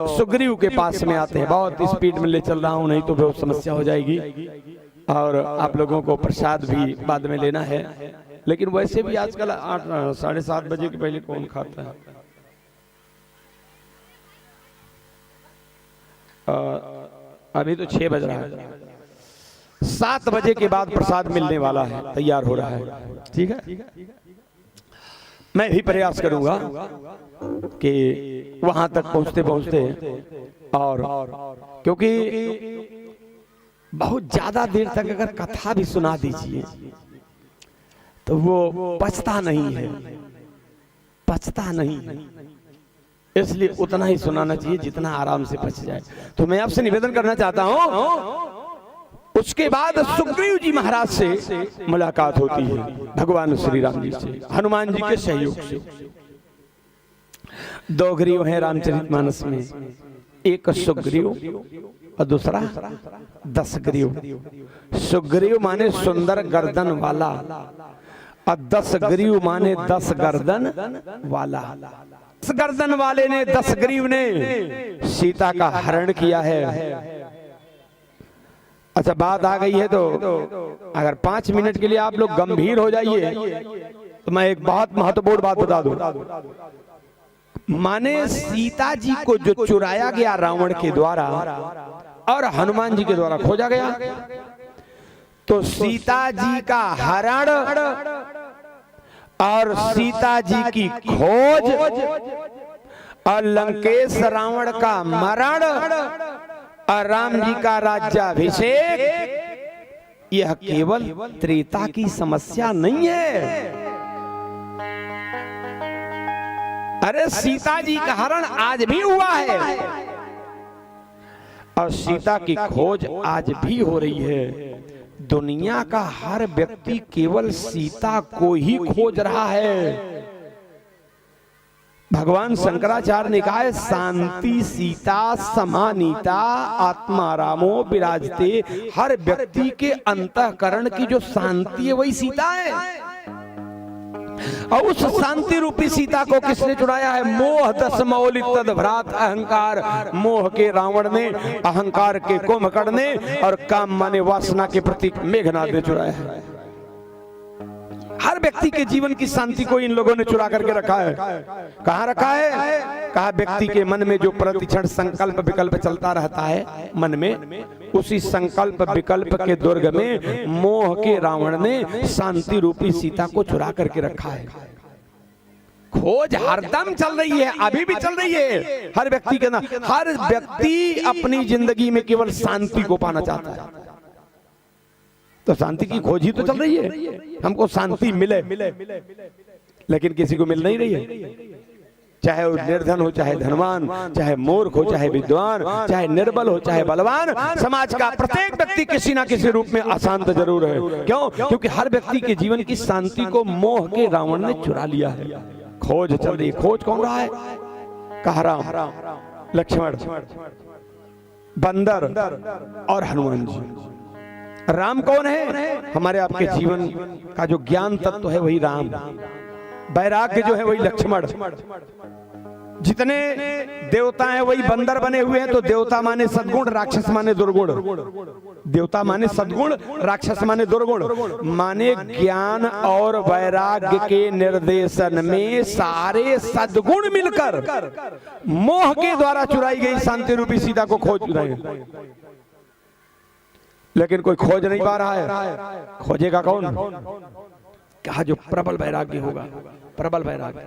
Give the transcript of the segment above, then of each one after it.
सुग्रीव के पास में आते हैं। बहुत स्पीड में ले चल रहा हूँ, नहीं तो बहुत समस्या हो जाएगी। और आप लोगों को प्रसाद भी बाद में लेना है, लेकिन वैसे भी आजकल 8 साढ़े 7 बजे के पहले कौन खाता है? अभी तो 6 बज रहा है, 7 बजे के बाद प्रसाद मिलने वाला है, तैयार हो रहा है। ठीक है, मैं भी प्रयास करूंगा कि वहां तक पहुंचते पहुंचते, और क्योंकि बहुत ज्यादा देर तक अगर कथा भी सुना दीजिए तो वो पचता नहीं है, पचता नहीं है, इसलिए उतना ही सुनाना चाहिए जितना आराम से पच जाए। तो मैं आपसे निवेदन करना चाहता हूं। उसके बाद सुग्रीव जी महाराज से मुलाकात होती है, भगवान श्री राम जी से, हनुमान जी के सहयोग से। 2 ग्रीव हैं रामचरितमानस में, एक सुग्रीव और दूसरा 10 ग्रीव। सुग्रीव माने सुंदर गर्दन वाला, और 10 ग्रीव माने 10 गर्दन वाला। 10 गर्दन वाले ने, 10 ग्रीव ने सीता का हरण किया है। अच्छा, बात आ गई है तो अगर 5 मिनट के लिए आप लोग गंभीर हो जाइए तो मैं एक बहुत महत्वपूर्ण बात बता दूं। माने सीता जी को जो चुराया गया रावण के द्वारा और हनुमान जी के द्वारा खोजा गया, तो सीता जी का हरण और सीता जी की खोज और लंकेश रावण का मरण और राम जी का राज्याभिषेक, यह केवल त्रेता की समस्या नहीं है। अरे सीता जी का हरण आज भी हुआ है और सीता की खोज आज भी हो रही है। दुनिया का हर व्यक्ति केवल सीता को ही खोज रहा है। भगवान शंकराचार्य ने कहा है, शांति सीता समानीता आत्मा रामो विराजते। हर व्यक्ति के अंतःकरण की जो शांति है वही सीता है। और उस शांति रूपी सीता को किसने चुराया है? मोह दस मौलिक तद्भ्रात अहंकार। मोह के रावण ने, अहंकार के कुंभकर्ण ने और काम माने वासना के प्रतीक मेघनाद ने चुराया है। हर व्यक्ति के जीवन की शांति को इन लोगों ने चुरा करके रखा है। कहाँ रखा है? कहा व्यक्ति के मन में जो प्रतिक्षण संकल्प विकल्प चलता रहता है मन में, उसी संकल्प विकल्प के दुर्ग में मोह के रावण ने शांति रूपी सीता को चुरा करके रखा है। खोज हरदम चल रही है, अभी भी चल रही है हर व्यक्ति के ना। हर व्यक्ति अपनी जिंदगी में केवल शांति को पाना चाहता है, तो शांति की खोज ही तो चल रही है। हमको शांति मिले, लेकिन किसी को मिल नहीं रही है। चाहे वो निर्धन हो, चाहे धनवान, चाहे मूर्ख हो, चाहे विद्वान, चाहे निर्बल हो, चाहे बलवान, समाज का प्रत्येक व्यक्ति किसी ना किसी रूप में अशांत जरूर है। क्यों? क्योंकि हर व्यक्ति के जीवन की शांति को मोह के रावण ने चुरा लिया है। खोज चल रही। खोज कौन रहा है? कहा राम, लक्ष्मण, बंदर और हनुमान जी। राम कौन है? हमारे आपके जीवन का जो ज्ञान तत्व है वही राम। वैराग्य जो है वही लक्ष्मण। जितने देवता हैं वही बंदर बने हुए हैं। तो देवता माने सद्गुण, राक्षस माने दुर्गुण। देवता माने सद्गुण, राक्षस माने दुर्गुण। माने ज्ञान और वैराग्य के निर्देशन में सारे सद्गुण मिलकर मोह के द्वारा चुराई गई शांति रूपी सीता को खोज रहे हैं। लेकिन कोई खोज नहीं पा रहा है। खोजेगा कौन? कहा जो प्रबल वैराग्य होगा। प्रबल वैराग्य,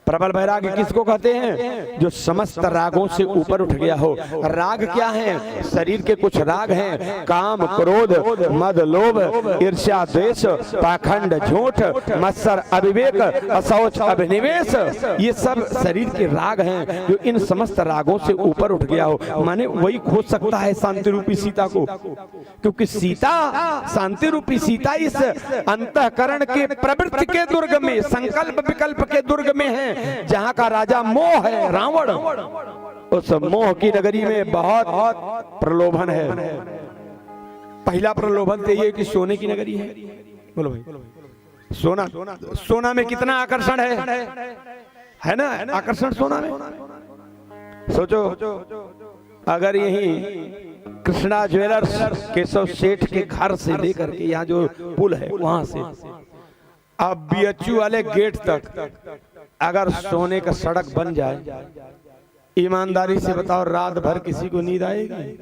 प्रबल वैराग्य किसको कहते हैं? जो समस्त रागों से ऊपर उठ गया हो। राग क्या है? शरीर के कुछ राग हैं, काम, क्रोध, मद, लोभ, ईर्ष्या, द्वेष, पाखंड, झूठ, मत्सर, अविवेक, अशौच, अभिनिवेश। ये सब शरीर के राग हैं। जो इन समस्त रागों से ऊपर उठ गया हो, माने वही खोज सकता है शांति रूपी सीता को। क्योंकि सीता, शांति रूपी सीता इस अंतःकरण के प्रवृत्ति के दुर्ग में, संकल्प विकल्प के दुर्ग में है, जहां का राजा मोह है, रावण। उस मोह की नगरी में बहुत प्रलोभन है। पहला प्रलोभन तो ये कि सोने की नगरी है। बोलो भाई, सोना, सोना में कितना आकर्षण है ना? आकर्षण सोना में। सोचो अगर यही कृष्णा ज्वेलर्स केशव सेठ के घर से लेकर के यहाँ जो पुल है वहां से अब बीएचयू वाले गेट तक अगर सोने का सड़क बन जाए, ईमानदारी से बताओ रात भर किसी को नींद आएगी?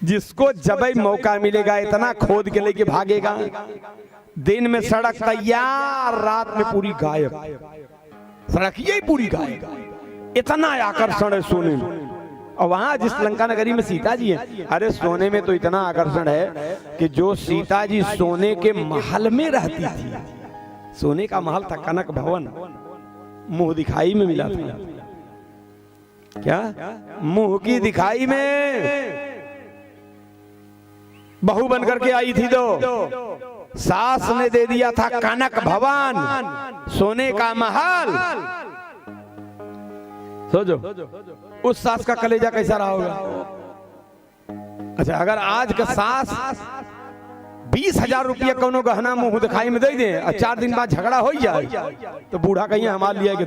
जिसको जब ही मौका मिलेगा इतना खोद के लेके भागेगा। दिन में सड़क तैयार, रात में पूरी गायब। सड़क यही पूरी गायब। इतना आकर्षण है सोने में। और वहां जिस लंका नगरी में सीता जी है, अरे सोने में तो इतना आकर्षण है कि जो सीता जी सोने के महल में रहती थी, सोने का महल था कनक भवन, मुंह दिखाई में मिला था। क्या मुंह की दिखाई में बहू बनकर के आई थी, तो सास ने दे दिया था कनक भवन, सोने का महल। सोचो उस सास का कलेजा कैसा रहा होगा। अच्छा अगर आज का सास 20,000 रुपया कोनो गहना मुंह दिखाई में दे दे और 4 दिन बाद झगड़ा हो जाए तो बूढ़ा कहीं हमार लिया कि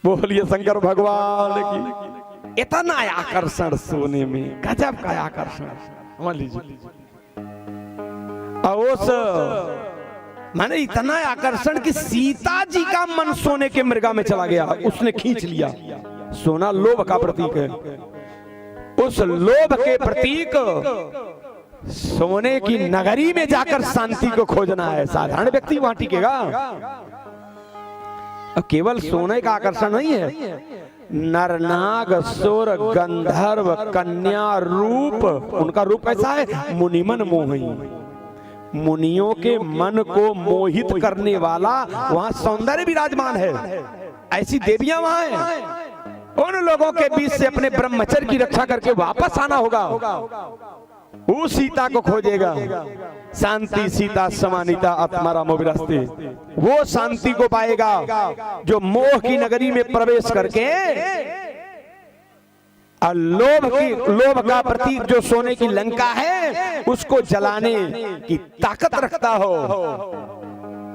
बोलिए शंकर भगवान की। इतना आकर्षण सोने में, गजब का आकर्षण। मान लीजिए उस माने इतना आकर्षण कि सीता जी का मन सोने के मृगा में चला गया, उसने खींच लिया। सोना लोभ का प्रतीक है। उस लोभ के प्रतीक सोने की नगरी में जाकर शांति को खोजना है। साधारण व्यक्ति वहां टिकेगा। केवल सोने का आकर्षण नहीं है, नरनाग सुर गंधर्व कन्या रूप, उनका रूप कैसा है? मुनिमन मोही, मुनियों के मन को मोहित करने वाला वहां सौंदर्य विराजमान है। ऐसी देवियां वहां हैं। उन लोगों के बीच से अपने ब्रह्मचर्य की रक्षा करके वापस आना होगा। वो सीता को खोजेगा। शांति सीता समानिता आत्मारा मोविरस्ते, वो शांति को पाएगा जो मोह की नगरी में प्रवेश करके और लोभ का प्रतीक जो सोने की लंका है उसको जलाने की ताकत रखता हो।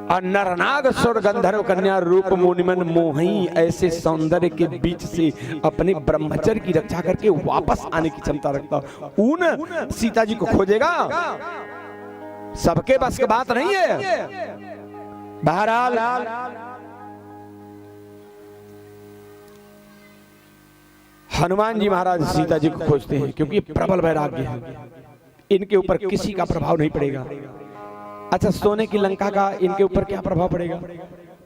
और नरनाग सुर गंधर्व कन्या रूप मुनिमन मोही, ऐसे सौंदर्य के बीच से अपने ब्रह्मचर्य की रक्षा करके वापस आने की क्षमता रखता हो। उन सीता जी को खोजेगा। सबके बस की बात नहीं है। बहरहाल हनुमान जी महाराज सीता जी को खोजते हैं क्योंकि प्रबल वैराग्य है, इनके ऊपर किसी का प्रभाव नहीं पड़ेगा। अच्छा सोने की लंका का इनके ऊपर क्या प्रभाव पड़ेगा?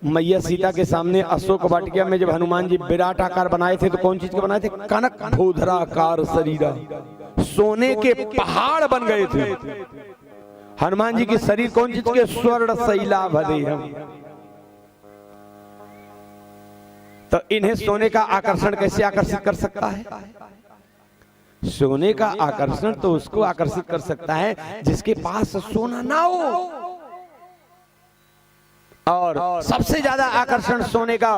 मैया सीता के सामने अशोक वाटिका में जब हनुमान जी विराट आकार बनाए थे तो कौन चीज के बनाए थे? कनक भूधराकार शरीरा, सोने के पहाड़ बन गए थे। हनुमान जी की शरीर कौन चीज के? स्वर्ण शैला भरे हम। तो इन्हें सोने का आकर्षण कैसे आकर्षित कर सकता है? सोने का आकर्षण तो उसको आकर्षित कर सकता है जिसके पास सोना ना हो। और सबसे ज्यादा आकर्षण सोने का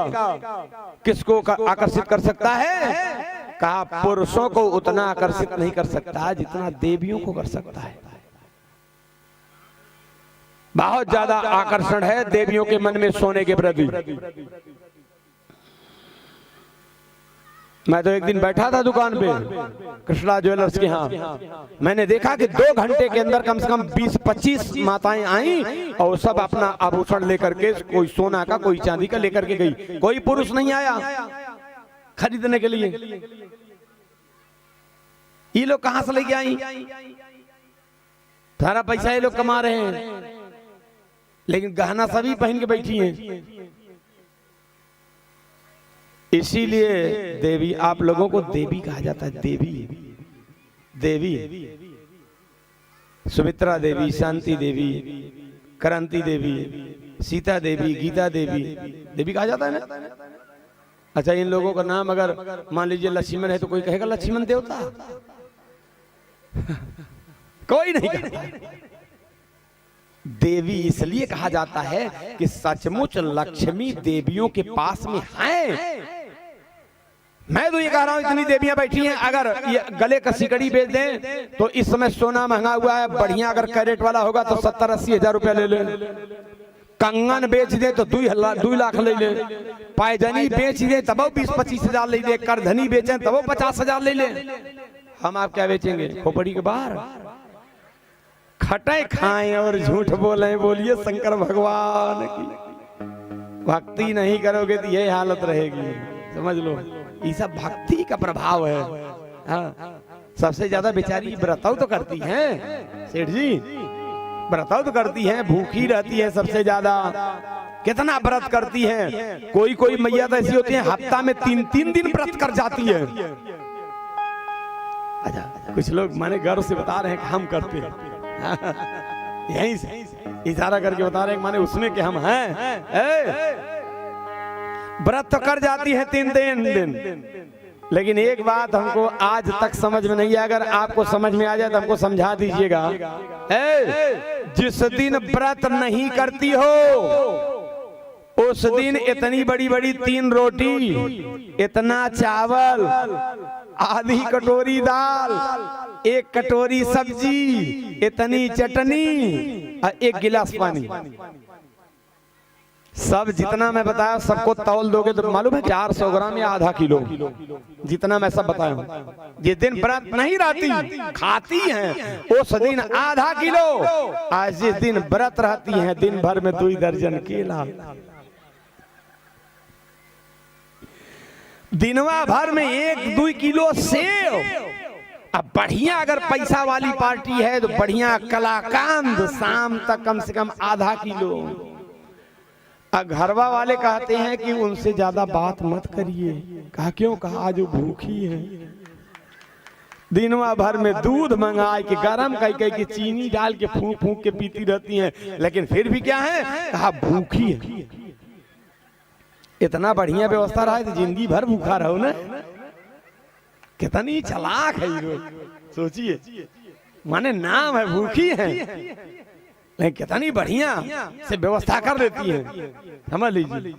किसको आकर्षित कर सकता है? कहा पुरुषों को उतना आकर्षित नहीं कर सकता जितना देवियों को कर सकता है। बहुत ज्यादा आकर्षण है देवियों के मन में सोने के प्रति। मैं तो एक दिन बैठा था दुकान पे कृष्णा ज्वेलर्स के यहाँ, मैंने देखा कि 2 घंटे के अंदर कम से कम 20-25 माताएं आई और सब अपना आभूषण लेकर के, कोई सोना का कोई चांदी का लेकर के गई। कोई पुरुष नहीं आया खरीदने के लिए। ये लोग कहां से लेके आई? सारा पैसा ये लोग कमा रहे हैं, लेकिन गहना सभी पहन के बैठी हैं। इसीलिए देवी, आप लोगों को देवी कहा जाता है। देवी, देवी सुमित्रा देवी, शांति देवी, क्रांति देवी, सीता देवी, गीता देवी, देवी कहा जाता है ना। अच्छा इन लोगों का नाम अगर मान लीजिए लक्ष्मण है तो कोई कहेगा लक्ष्मण देवता? कोई नहीं कहता। देवी इसलिए कहा जाता है कि सचमुच लक्ष्मी देवियों के पास में है। मैं तो ये कह रहा हूं इतनी देवियां बैठी हैं, अगर ये गले का सिकड़ी बेच दें तो इस समय सोना महंगा हुआ है, बढ़िया अगर कैरेट वाला होगा तो 70-80 हजार रुपया ले लें। कंगन बेच दे तो 2 लाख ले ले, पायजनी बेच दे तब 20-25 हजार ले ले, करधनी बेचे तब 50 हजार ले ले। हम आप क्या बेचेंगे? खोपड़ी के बाहर खटे खाएं और झूठ बोले। बोलिए शंकर भगवान की। भक्ति नहीं करोगे तो यही हालत रहेगी, समझ लो। ये सब भक्ति का प्रभाव है। हाँ, सबसे ज्यादा बेचारी व्रताव तो करती हैं सेठ जी, व्रताव तो करती हैं, भूखी रहती है सबसे ज्यादा। कितना व्रत करती हैं। कोई मैया तो ऐसी होती है हफ्ता में 3 दिन व्रत कर जाती है। अच्छा, कुछ लोग माने गर्व से बता रहे हैं कि हम करते हैं। यहीं से इशारा करके बता रहे हैं माने उसमें कि हम हैं। व्रत तो कर जाती है 3 दिन। लेकिन एक बात हमको आज तक समझ में नहीं है, अगर आपको समझ में आ जाए तो हमको समझा दीजिएगा। जिस दिन व्रत नहीं करती हो उस दिन इतनी बड़ी बड़ी 3 रोटी, इतना चावल, आधी कटोरी दाल, 1 कटोरी सब्जी, इतनी चटनी और 1 गिलास पानी, सब जितना मैं बताया सबको तौल दोगे तो मालूम है 400 ग्राम या आधा किलो, जितना मैं सब बताया हूँ। जिस दिन व्रत नहीं रहती खाती हैं उस दिन आधा किलो, आज जिस दिन व्रत रहती हैं दिन भर में 2 दर्जन केला। दिनवा भर में 1-2 किलो सेव। अब बढ़िया अगर पैसा वाली पार्टी है तो बढ़िया कलाकांद, शाम तक कम से कम आधा किलो। घरवा वाले कहते हैं कि उनसे ज्यादा बात मत करिए। कहा क्यों? कहा आज वो भूखी है। दिनवा भर में दूध मंगाए कि गरम कई की चीनी डाल के फूंक फूंक के पीती रहती हैं, लेकिन फिर भी क्या है? कहा भूखी है। इतना बढ़िया व्यवस्था रहा है तो जिंदगी भर भूखा रहो ना। कितनी चालाक है ये, सोचिए। माने नाम है भूखी है, लेकिन कितनी बढ़िया से व्यवस्था कर देती है, समझ लीजिए।